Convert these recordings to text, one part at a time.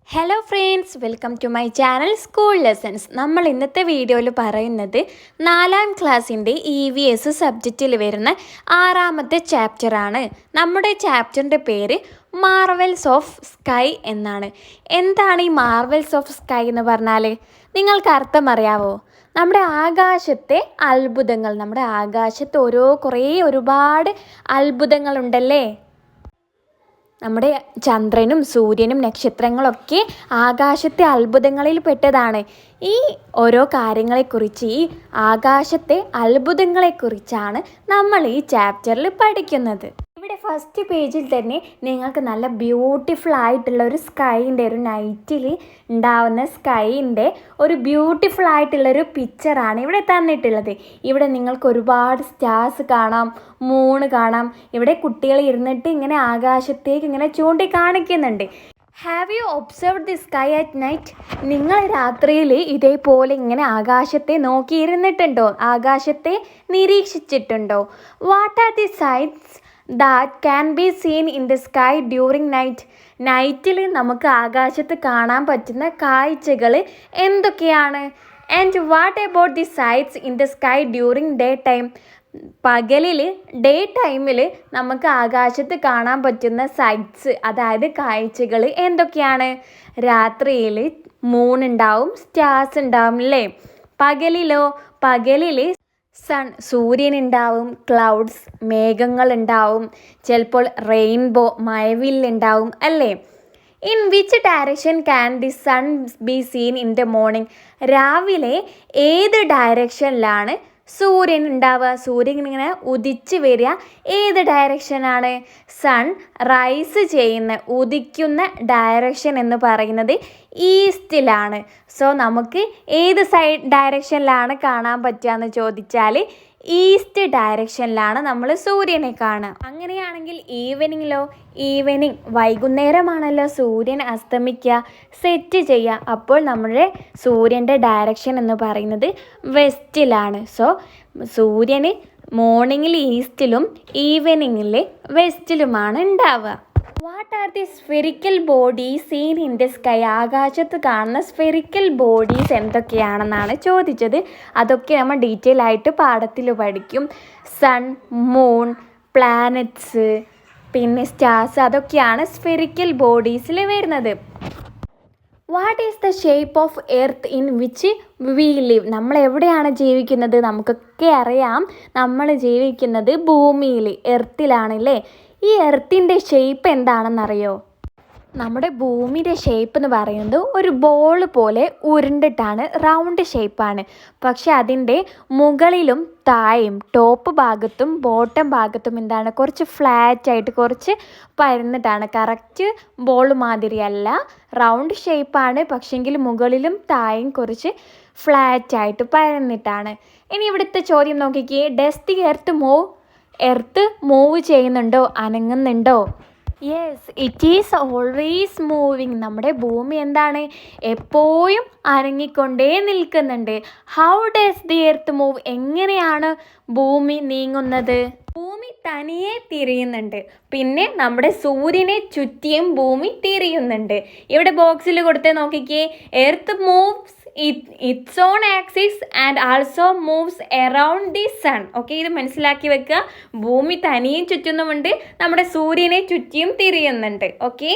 Hello friends, welcome to my channel school lessons. നമ്മൾ ഇന്നത്തെ വീഡിയോയിൽ പറയുന്നത് 4ാം ക്ലാസ്സിൻ്റെ EVS സബ്ജക്റ്റിൽ വരുന്ന 6ാമത്തെ ചാപ്റ്ററാണ്. നമ്മുടെ ചാപ്റ്ററിൻ്റെ പേര് മാർവൽസ് ഓഫ് സ്കൈ എന്നാണ്. എന്താണ് ഈ മാർവൽസ് ഓഫ് സ്കൈ എന്ന് പറഞ്ഞാൽ നിങ്ങൾക്ക് അർത്ഥം അറിയാവോ? നമ്മുടെ ആകാശത്തെ അത്ഭുതങ്ങൾ, നമ്മുടെ ആകാശത്ത് ഒരുപാട് അത്ഭുതങ്ങളുണ്ടല്ലേ. നമ്മുടെ ചന്ദ്രനും സൂര്യനും നക്ഷത്രങ്ങളൊക്കെ ആകാശത്തെ അത്ഭുതങ്ങളിൽ പെട്ടതാണ്. ഈ ഓരോ കാര്യങ്ങളെക്കുറിച്ച്, ഈ ആകാശത്തെ അത്ഭുതങ്ങളെക്കുറിച്ചാണ് നമ്മൾ ഈ ചാപ്റ്ററിൽ പഠിക്കുന്നത്. ഇവിടെ ഫസ്റ്റ് പേജിൽ തന്നെ നിങ്ങൾക്ക് നല്ല ബ്യൂട്ടിഫുൾ ആയിട്ടുള്ള ഒരു സ്കൈൻ്റെ, ഒരു നൈറ്റിൽ ഉണ്ടാവുന്ന സ്കൈൻ്റെ ഒരു ബ്യൂട്ടിഫുൾ ആയിട്ടുള്ളൊരു പിക്ചറാണ് ഇവിടെ തന്നിട്ടുള്ളത്. ഇവിടെ നിങ്ങൾക്ക് ഒരുപാട് സ്റ്റാർസ് കാണാം, മൂണ് കാണാം. ഇവിടെ കുട്ടികൾ ഇരുന്നിട്ട് ഇങ്ങനെ ആകാശത്തേക്ക് ഇങ്ങനെ ചൂണ്ടിക്കാണിക്കുന്നുണ്ട്. Have you observed the sky at night? നിങ്ങൾ രാത്രിയിൽ ഇതേപോലെ ഇങ്ങനെ ആകാശത്തെ നോക്കിയിരുന്നിട്ടുണ്ടോ? ആകാശത്തെ നിരീക്ഷിച്ചിട്ടുണ്ടോ? What are the sights that can be seen in the sky during night? നൈറ്റിൽ നമുക്ക് ആകാശത്ത് കാണാൻ പറ്റുന്ന കാഴ്ചകൾ എന്തൊക്കെയാണ്? And what about the sights in the sky during day time? പകലിൽ, ഡേ ടൈമിൽ നമുക്ക് ആകാശത്ത് കാണാൻ പറ്റുന്ന സൈറ്റ്സ്, അതായത് കാഴ്ചകൾ എന്തൊക്കെയാണ്? രാത്രിയിൽ മൂൺ ഉണ്ടാവും, സ്റ്റാർസ് ഉണ്ടാവും അല്ലേ. പകലിലോ? പകലിൽ സൂര്യനുണ്ടാവും, ക്ലൗഡ്സ് മേഘങ്ങളുണ്ടാവും, ചിലപ്പോൾ റെയിൻബോ മഴവില്ലുണ്ടാവും അല്ലേ. In which direction can the sun be seen in the morning? രാവിലെ ഏത് ഡയറക്ഷനിലാണ് സൂര്യൻ ഉണ്ടാവുക? സൂര്യൻ ഇങ്ങനെ ഉദിച്ച് വരിക ഏത് ഡയറക്ഷനാണ്? സൺ റൈസ് ചെയ്യുന്ന, ഉദിക്കുന്ന ഡയറക്ഷൻ എന്ന് പറയുന്നത് ഈസ്റ്റിലാണ്. സോ നമുക്ക് ഏത് ഡയറക്ഷനിലാണ് കാണാൻ പറ്റുക എന്ന് ചോദിച്ചാൽ ഈസ്റ്റ് ഡയറക്ഷനിലാണ് നമ്മൾ സൂര്യനെ കാണുക. അങ്ങനെയാണെങ്കിൽ ഈവനിങ്ങിലോ? ഈവനിങ് വൈകുന്നേരമാണല്ലോ സൂര്യൻ അസ്തമിക്കുക, സെറ്റ് ചെയ്യുക. അപ്പോൾ നമ്മുടെ സൂര്യൻ്റെ ഡയറക്ഷൻ എന്ന് പറയുന്നത് വെസ്റ്റിലാണ്. സോ സൂര്യന് മോർണിംഗിൽ ഈസ്റ്റിലും ഈവനിങ്ങിൽ വെസ്റ്റിലുമാണ് ഉണ്ടാവുക. What are the spherical bodies scene in the sky? ആകാശത്ത് കാണുന്ന സ്ഫെറിക്കൽ ബോഡീസ് എന്തൊക്കെയാണെന്നാണ് ചോദിച്ചത്. അതൊക്കെ നമ്മൾ ഡീറ്റെയിൽ ആയിട്ട് പാഠത്തിൽ പഠിക്കും. സൺ, മൂൺ, പ്ലാനറ്റ്സ്, പിന്നെ സ്റ്റാർസ്, അതൊക്കെയാണ് സ്ഫെറിക്കൽ ബോഡീസിൽ വരുന്നത്. What is the shape of earth in which we live? നമ്മൾ എവിടെയാണ് ജീവിക്കുന്നത്? നമുക്കൊക്കെ അറിയാം, നമ്മൾ ജീവിക്കുന്നത് ഭൂമിയിൽ, എർത്തിലാണല്ലേ. ഈ എർത്തിൻ്റെ ഷേപ്പ് എന്താണെന്നറിയോ? നമ്മുടെ ഭൂമിയുടെ ഷേപ്പ് എന്ന് പറയുന്നത് ഒരു ബോൾ പോലെ ഉരുണ്ടിട്ടാണ്, റൗണ്ട് ഷേപ്പാണ്. പക്ഷെ അതിൻ്റെ മുകളിലും താഴെയും, ടോപ്പ് ഭാഗത്തും ബോട്ടം ഭാഗത്തും എന്താണ്, കുറച്ച് ഫ്ലാറ്റായിട്ട്, കുറച്ച് പരന്നിട്ടാണ്. കറക്റ്റ് ബോൾ മാതിരിയല്ല, റൗണ്ട് ഷേപ്പാണ്. പക്ഷെങ്കിൽ മുകളിലും താഴെയും കുറച്ച് ഫ്ലാറ്റായിട്ട് പരന്നിട്ടാണ്. ഇനി ഇവിടുത്തെ ചോദ്യം നോക്കിക്കേ. Does the earth move? Earth move ചെയ്യുന്നുണ്ടോ, അനങ്ങുന്നുണ്ടോ? Yes, it is always moving. നമ്മുടെ ഭൂമി എന്താണ്, എപ്പോഴും അനങ്ങിക്കൊണ്ടേ നിൽക്കുന്നുണ്ട്. How does the earth move? എങ്ങനെയാണ് ഭൂമി നീങ്ങുന്നത്? ഭൂമി തനിയെ തിരിയുന്നുണ്ട്. പിന്നെ നമ്മുടെ സൂര്യനെ ചുറ്റിയും ഭൂമി തിരിയുന്നുണ്ട്. ഇവിടെ ബോക്സിൽ കൊടുത്ത് നോക്കിക്കേ. Earth moves its on axis and also moves around the sun. Okay, ഇത് മനസ്സിലാക്കി വെക്കുക. ഭൂമി തനിയും ചുറ്റുന്നുമുണ്ട്, നമ്മുടെ സൂര്യനെ ചുറ്റിയും തിരിയുന്നുണ്ട്. Okay.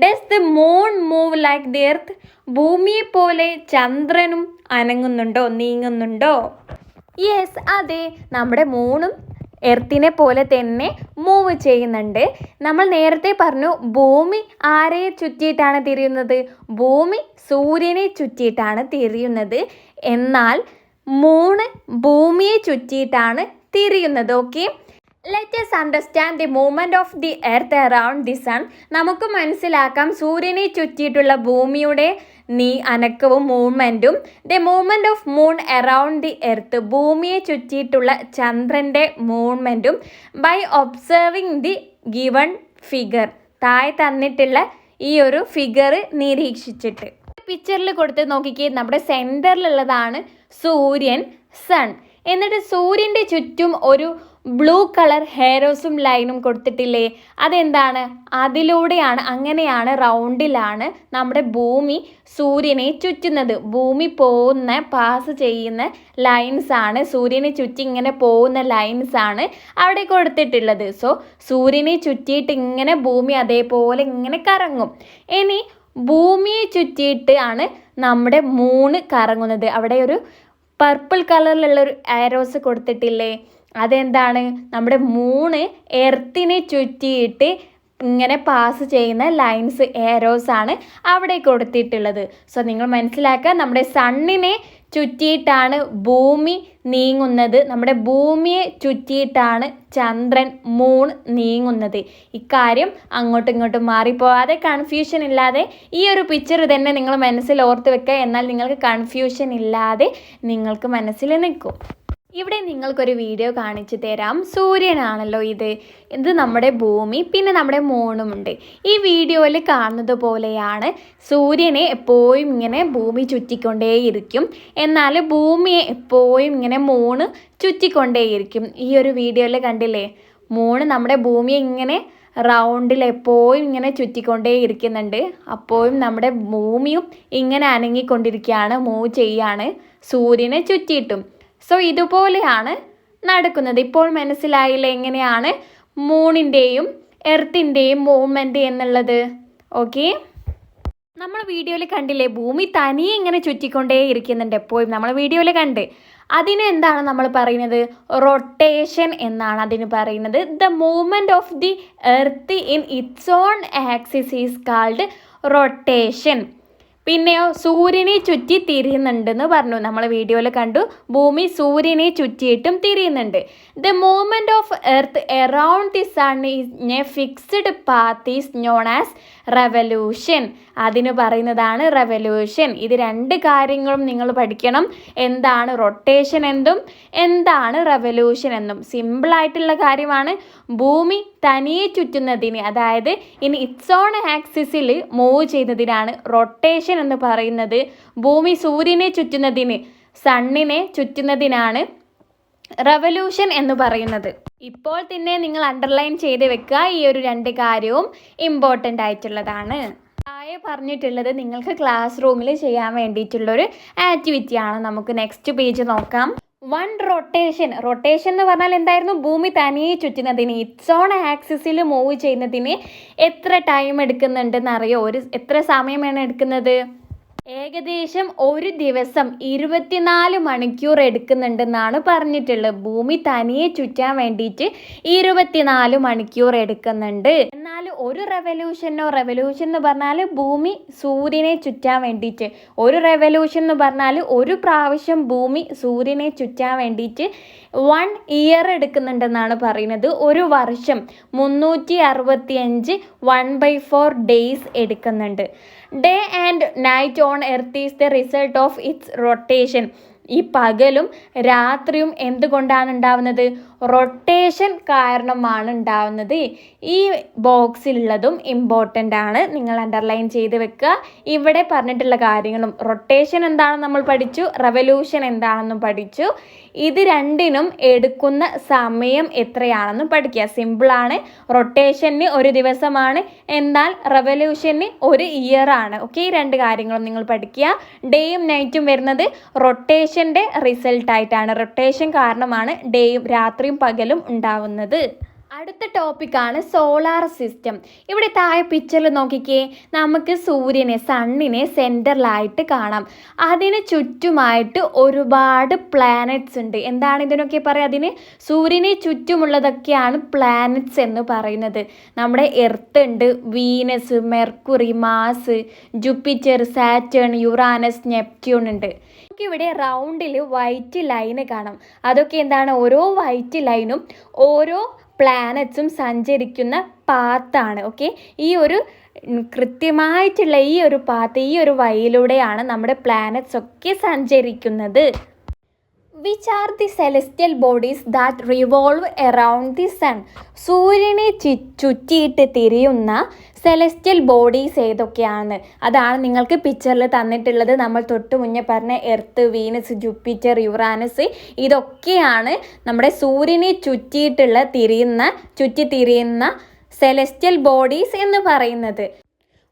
Does the moon move like the earth? ഭൂമിയെ പോലെ ചന്ദ്രനും അനങ്ങുന്നുണ്ടോ, നീങ്ങുന്നുണ്ടോ? യെസ്, അതെ, നമ്മുടെ മൂണും എർത്തിനെ പോലെ തന്നെ മൂവ് ചെയ്യുന്നുണ്ട്. നമ്മൾ നേരത്തെ പറഞ്ഞു, ഭൂമി ആരെ ചുറ്റിയിട്ടാണ് തിരിയുന്നത്? ഭൂമി സൂര്യനെ ചുറ്റിയിട്ടാണ് തിരിയുന്നത്. എന്നാൽ മൂണ് ഭൂമിയെ ചുറ്റിയിട്ടാണ് തിരിയുന്നത്. Okay, let us understand the movement of the earth around the sun. നമുക്ക് മനസ്സിലാക്കാം സൂര്യനെ ചുറ്റിയിട്ടുള്ള ഭൂമിയുടെ അനക്കവും മൂവ്മെൻറ്റും. The movement of moon around the earth, ഭൂമിയെ ചുറ്റിയിട്ടുള്ള ചന്ദ്രൻ്റെ മൂവ്മെൻറ്റും by observing the given figure. താഴെ തന്നിട്ടുള്ള ഈ ഒരു ഫിഗർ നിരീക്ഷിച്ചിട്ട്. പിക്ചറിൽ കൊടുത്ത് നോക്കിക്കേ. നമ്മുടെ സെൻറ്ററിലുള്ളതാണ് സൂര്യൻ, സൺ. എന്നിട്ട് സൂര്യൻ്റെ ചുറ്റും ഒരു ബ്ലൂ കളർ ഹെയറോസും ലൈനും കൊടുത്തിട്ടില്ലേ? അതെന്താണ്? അതിലൂടെയാണ്, അങ്ങനെയാണ്, റൗണ്ടിലാണ് നമ്മുടെ ഭൂമി സൂര്യനെ ചുറ്റുന്നത്. ഭൂമി പാസ് ചെയ്യുന്ന ലൈൻസ് ആണ്, സൂര്യനെ ചുറ്റി ഇങ്ങനെ പോകുന്ന ലൈൻസ് ആണ് അവിടെ കൊടുത്തിട്ടുള്ളത്. സോ സൂര്യനെ ചുറ്റിയിട്ട് ഇങ്ങനെ ഭൂമി അതേപോലെ ഇങ്ങനെ കറങ്ങും. ഇനി ഭൂമിയെ ചുറ്റിയിട്ട് ആണ് നമ്മുടെ മൂൺ കറങ്ങുന്നത്. അവിടെ ഒരു പർപ്പിൾ കളറിലുള്ള ഒരു ആരോസ് കൊടുത്തിട്ടില്ലേ? അതെന്താണ്? നമ്മുടെ മൂണ് എർത്തിനെ ചുറ്റിയിട്ട് ഇങ്ങനെ പാസ് ചെയ്യുന്ന ലൈൻസ്, ഏരോസ് ആണ് അവിടെ കൊടുത്തിട്ടുള്ളത്. സോ നിങ്ങൾ മനസ്സിലാക്കുക, നമ്മുടെ സണ്ണിനെ ചുറ്റിയിട്ടാണ് ഭൂമി നീങ്ങുന്നത്, നമ്മുടെ ഭൂമിയെ ചുറ്റിയിട്ടാണ് ചന്ദ്രൻ, മൂൺ നീങ്ങുന്നത്. ഇക്കാര്യം അങ്ങോട്ടും ഇങ്ങോട്ടും മാറിപ്പോവാതെ, കൺഫ്യൂഷൻ ഇല്ലാതെ ഈ ഒരു പിക്ചർ തന്നെ നിങ്ങൾ മനസ്സിൽ ഓർത്ത് വെക്കുക. എന്നാൽ നിങ്ങൾക്ക് കൺഫ്യൂഷൻ ഇല്ലാതെ നിങ്ങൾക്ക് മനസ്സിൽ നിൽക്കും. ഇവിടെ നിങ്ങൾക്കൊരു വീഡിയോ കാണിച്ചു തരാം. സൂര്യനാണല്ലോ ഇത് നമ്മുടെ ഭൂമി, പിന്നെ നമ്മുടെ മൂണുമുണ്ട്. ഈ വീഡിയോയിൽ കാണുന്നത് പോലെയാണ് സൂര്യനെ എപ്പോഴും ഇങ്ങനെ ഭൂമി ചുറ്റിക്കൊണ്ടേയിരിക്കും, എന്നാൽ ഭൂമിയെ എപ്പോഴും ഇങ്ങനെ മൂണ് ചുറ്റിക്കൊണ്ടേയിരിക്കും. ഈ ഒരു വീഡിയോയിൽ കണ്ടില്ലേ? മൂണ് നമ്മുടെ ഭൂമിയെ ഇങ്ങനെ റൗണ്ടിൽ എപ്പോഴും ഇങ്ങനെ ചുറ്റിക്കൊണ്ടേ ഇരിക്കുന്നുണ്ട്. അപ്പോഴും നമ്മുടെ ഭൂമിയും ഇങ്ങനെ അനങ്ങിക്കൊണ്ടിരിക്കുകയാണ്, മൂവ് ചെയ്യാണ് സൂര്യനെ ചുറ്റിയിട്ടും. സോ ഇതുപോലെയാണ് നടക്കുന്നത്. ഇപ്പോൾ മനസ്സിലായില്ല എങ്ങനെയാണ് മൂണിൻ്റെയും എർത്തിൻ്റെയും മൂവ്മെൻറ്റ് എന്നുള്ളത്? ഓക്കെ, നമ്മൾ വീഡിയോയിൽ കണ്ടില്ലേ, ഭൂമി തനിയെ ഇങ്ങനെ ചുറ്റിക്കൊണ്ടേ ഇരിക്കുന്നുണ്ട് എപ്പോഴും, നമ്മൾ വീഡിയോയിൽ കണ്ട്. അതിന് എന്താണ് നമ്മൾ പറയുന്നത്? റൊട്ടേഷൻ എന്നാണ് അതിന് പറയുന്നത്. The movement of the earth in its on axis is called rotation. പിന്നെയോ സൂര്യനെ ചുറ്റി തിരിയുന്നുണ്ടെന്ന് പറഞ്ഞു, നമ്മൾ വീഡിയോയിൽ കണ്ടു. ഭൂമി സൂര്യനെ ചുറ്റിയിട്ടും തിരിയുന്നുണ്ട്. The movement of earth around the sun is a fixed path is known as revolution. അതിന് പറയുന്നതാണ് റെവല്യൂഷൻ. ഇത് രണ്ട് കാര്യങ്ങളും നിങ്ങൾ പഠിക്കണം. എന്താണ് റൊട്ടേഷൻ എന്നും എന്താണ് റെവല്യൂഷൻ എന്നും. സിമ്പിളായിട്ടുള്ള കാര്യമാണ്. ഭൂമി തനിയെ ചുറ്റുന്നതിന്, അതായത് ഇൻ ഇറ്റ്സ് ഓൺ ആക്സിസിൽ മൂവ് ചെയ്യുന്നതിനാണ് റൊട്ടേഷൻ എന്ന് പറയുന്നത്. ഭൂമി സൂര്യനെ ചുറ്റുന്നതിന്, സണ്ണിനെ ചുറ്റുന്നതിനാണ് റെവല്യൂഷൻ എന്ന് പറയുന്നത്. ഇപ്പോൾ തന്നെ നിങ്ങൾ അണ്ടർലൈൻ ചെയ്ത് വെക്കുക. ഈ ഒരു രണ്ട് കാര്യവും ഇമ്പോർട്ടൻ്റ് ആയിട്ടുള്ളതാണ്. താഴെ പറഞ്ഞിട്ടുള്ളത് നിങ്ങൾക്ക് ക്ലാസ് റൂമിൽ ചെയ്യാൻ വേണ്ടിയിട്ടുള്ളൊരു ആക്ടിവിറ്റിയാണ്. നമുക്ക് നെക്സ്റ്റ് പേജ് നോക്കാം. റൊട്ടേഷൻ എന്ന് പറഞ്ഞാൽ എന്തായിരുന്നു? ഭൂമി തനിയെ ചുറ്റുന്നതിന്, ഇറ്റ്സ് ഓൺ ആക്സിസിൽ മൂവ് ചെയ്യുന്നതിന് എത്ര ടൈം എടുക്കുന്നുണ്ടെന്ന് അറിയോ? എത്ര സമയമാണ് എടുക്കുന്നത്? ഏകദേശം ഒരു ദിവസം 24 മണിക്കൂർ എടുക്കുന്നുണ്ടെന്നാണ് പറഞ്ഞിട്ടുള്ളത്. ഭൂമി തനിയെ ചുറ്റാൻ വേണ്ടിയിട്ട് 24 മണിക്കൂർ എടുക്കുന്നുണ്ട്. എന്നാൽ ഒരു റെവല്യൂഷൻ എന്ന് പറഞ്ഞാൽ ഭൂമി സൂര്യനെ ചുറ്റാൻ വേണ്ടിയിട്ട്, ഒരു റെവല്യൂഷൻ എന്ന് പറഞ്ഞാൽ ഒരു പ്രാവശ്യം ഭൂമി സൂര്യനെ ചുറ്റാൻ വേണ്ടിയിട്ട് 1 ഇയർ എടുക്കുന്നുണ്ടെന്നാണ് പറയുന്നത്. ഒരു വർഷം 365 1/4 ഡേയ്സ് എടുക്കുന്നുണ്ട്. Day and night on earth is the result of its rotation. ഈ പകലും രാത്രിയും എന്തുകൊണ്ടാണ് ഉണ്ടാവുന്നത്? റൊട്ടേഷൻ കാരണമാണ് ഉണ്ടാവുന്നത്. ഈ ബോക്സിലുള്ളതും ഇമ്പോർട്ടൻ്റ് ആണ്, നിങ്ങൾ അണ്ടർലൈൻ ചെയ്ത് വെക്കുക. ഇവിടെ പറഞ്ഞിട്ടുള്ള കാര്യങ്ങളും, റൊട്ടേഷൻ എന്താണെന്ന് നമ്മൾ പഠിച്ചു, റെവല്യൂഷൻ എന്താണെന്നും പഠിച്ചു. ഇത് രണ്ടിനും എടുക്കുന്ന സമയം എത്രയാണെന്നും പഠിക്കുക. സിമ്പിളാണ്. റൊട്ടേഷന് ഒരു ദിവസമാണ്, എന്നാൽ റെവല്യൂഷന് ഒരു ഇയർ ആണ്. ഓക്കെ, ഈ രണ്ട് കാര്യങ്ങളും നിങ്ങൾ പഠിക്കുക. ഡേയും നൈറ്റും വരുന്നത് റൊട്ടേഷൻ്റെ റിസൾട്ടായിട്ടാണ്. റൊട്ടേഷൻ കാരണമാണ് ഡേയും രാത്രിയും പകലും ഉണ്ടാവുന്നത്. അടുത്ത ടോപ്പിക്കാണ് സോളാർ സിസ്റ്റം. ഇവിടെ താഴെ പിക്ചറിൽ നോക്കിക്കേ, നമുക്ക് സൂര്യനെ, സണ്ണിനെ സെൻറ്ററിലായിട്ട് കാണാം. അതിന് ചുറ്റുമായിട്ട് ഒരുപാട് പ്ലാനറ്റ്സ് ഉണ്ട്. എന്താണ് ഇതിനൊക്കെ പറയുക? അതിന് സൂര്യനെ ചുറ്റുമുള്ളതൊക്കെയാണ് പ്ലാനറ്റ്സ് എന്ന് പറയുന്നത്. നമ്മുടെ എർത്ത് ഉണ്ട്, Venus, Mercury, Mars, Jupiter, Saturn, Uranus, Neptune ഉണ്ട്. നമുക്ക് ഇവിടെ റൗണ്ടിൽ വൈറ്റ് ലൈന് കാണാം. അതൊക്കെ എന്താണ്? ഓരോ വൈറ്റ് ലൈനും ഓരോ പ്ലാനറ്റ്സും സഞ്ചരിക്കുന്ന പാത്താണ്. ഓക്കെ, ഈ ഒരു കൃത്യമായിട്ടുള്ള ഈ ഒരു പാത്ത്, ഈ ഒരു വഴിയിലൂടെയാണ് നമ്മുടെ പ്ലാനറ്റ്സ് ഒക്കെ സഞ്ചരിക്കുന്നത്. Which are the celestial bodies that revolve around the sun? സൂര്യനെ ചുറ്റിയിട്ട് തിരിയുന്ന സെലസ്റ്റിയൽ ബോഡീസ് ഏതൊക്കെയാണ് അതാണ് നിങ്ങൾക്ക് പിക്ചറിൽ തന്നിട്ടുള്ളത്. നമ്മൾ തൊട്ട് മുന്നേ പറഞ്ഞ എർത്ത്, വീനസ്, ജൂപ്പിറ്റർ, യുറാനസ് ഇതൊക്കെയാണ് നമ്മുടെ സൂര്യനെ ചുറ്റി തിരിയുന്ന സെലസ്റ്റിയൽ ബോഡീസ് എന്ന് പറയുന്നത്.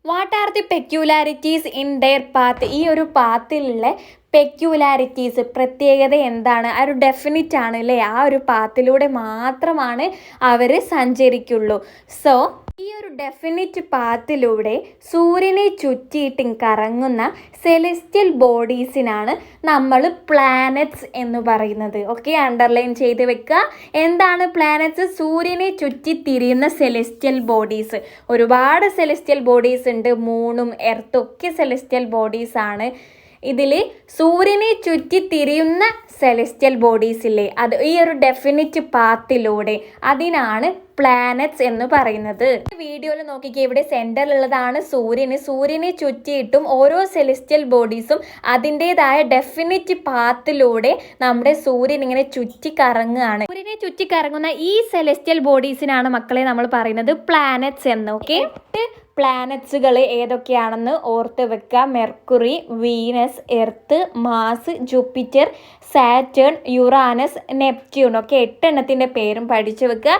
What are the peculiarities in there path? ഈ ഒരു പാത്തിലുള്ള പെക്യുലാരിറ്റീസ്, പ്രത്യേകത എന്താണ്? ആ ഒരു ഡെഫിനിറ്റ് ആണ് അല്ലേ, ആ ഒരു പാത്തിലൂടെ മാത്രമാണ് അവർ സഞ്ചരിക്കുള്ളൂ. സോ ഈ ഒരു ഡെഫിനിറ്റ് പാത്തിലൂടെ സൂര്യനെ ചുറ്റിയിട്ടും കറങ്ങുന്ന സെലസ്റ്റിയൽ ബോഡീസിനാണ് നമ്മൾ പ്ലാനറ്റ്സ് എന്ന് പറയുന്നത്. ഓക്കെ, അണ്ടർലൈൻ ചെയ്ത് വെക്കുക. എന്താണ് പ്ലാനറ്റ്സ്? സൂര്യനെ ചുറ്റിത്തിരിയുന്ന സെലസ്റ്റിയൽ ബോഡീസ്. ഒരുപാട് സെലസ്റ്റിയൽ ബോഡീസ് ഉണ്ട്, മൂണും എർത്തും ഒക്കെ സെലസ്റ്റിയൽ ബോഡീസ് ആണ്. ഇതിൽ സൂര്യനെ ചുറ്റിത്തിരിയുന്ന സെലസ്റ്റിയൽ ബോഡീസ് ഇല്ലേ, അത് ഈ ഒരു ഡെഫിനിറ്റ് പാത്തിലൂടെ, അതിനാണ് പ്ലാനറ്റ്സ് എന്ന് പറയുന്നത്. വീഡിയോയിൽ നോക്കിക്കേ, ഇവിടെ സെന്ററിലുള്ളതാണ് സൂര്യനെ ചുറ്റിയിട്ടും ഓരോ സെലസ്റ്റിയൽ ബോഡീസും അതിൻ്റെതായ ഡെഫിനിറ്റ് പാത്തിലൂടെ നമ്മുടെ സൂര്യൻ ഇങ്ങനെ ചുറ്റി കറങ്ങുകയാണ്. സൂര്യനെ ചുറ്റി കറങ്ങുന്ന ഈ സെലസ്റ്റിയൽ ബോഡീസിനാണ് മക്കളെ നമ്മൾ പറയുന്നത് പ്ലാനറ്റ്സ് എന്ന്. ഓക്കെ, പ്ലാനറ്റ്സുകൾ ഏതൊക്കെയാണെന്ന് ഓർത്ത് വെക്കുക. Mercury, Venus, Earth, Mars, Jupiter, Saturn, Uranus, Neptune. ഒക്കെ 8 എണ്ണത്തിൻ്റെ പേരും പഠിച്ചു വെക്കുക.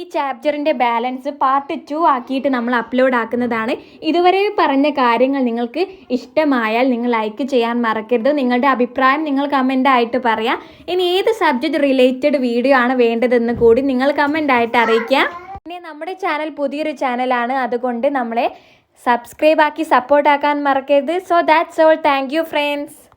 ഈ ചാപ്റ്ററിൻ്റെ ബാലൻസ് പാർട്ട് 2 ആക്കിയിട്ട് നമ്മൾ അപ്ലോഡ് ആക്കുന്നതാണ്. ഇതുവരെ പറഞ്ഞ കാര്യങ്ങൾ നിങ്ങൾക്ക് ഇഷ്ടമായാൽ നിങ്ങൾ ലൈക്ക് ചെയ്യാൻ മറക്കരുത്. നിങ്ങളുടെ അഭിപ്രായം നിങ്ങൾ കമൻ്റായിട്ട് പറയാം. ഇനി ഏത് സബ്ജക്റ്റ് റിലേറ്റഡ് വീഡിയോ ആണ് വേണ്ടതെന്ന് കൂടി നിങ്ങൾ കമൻ്റായിട്ട് അറിയിക്കുക. പിന്നെ നമ്മുടെ ചാനൽ പുതിയൊരു ചാനലാണ്, അതുകൊണ്ട് നമ്മളെ സബ്സ്ക്രൈബ് ആക്കി സപ്പോർട്ട് ആക്കാൻ മറക്കരുത്. So that's all. Thank you friends.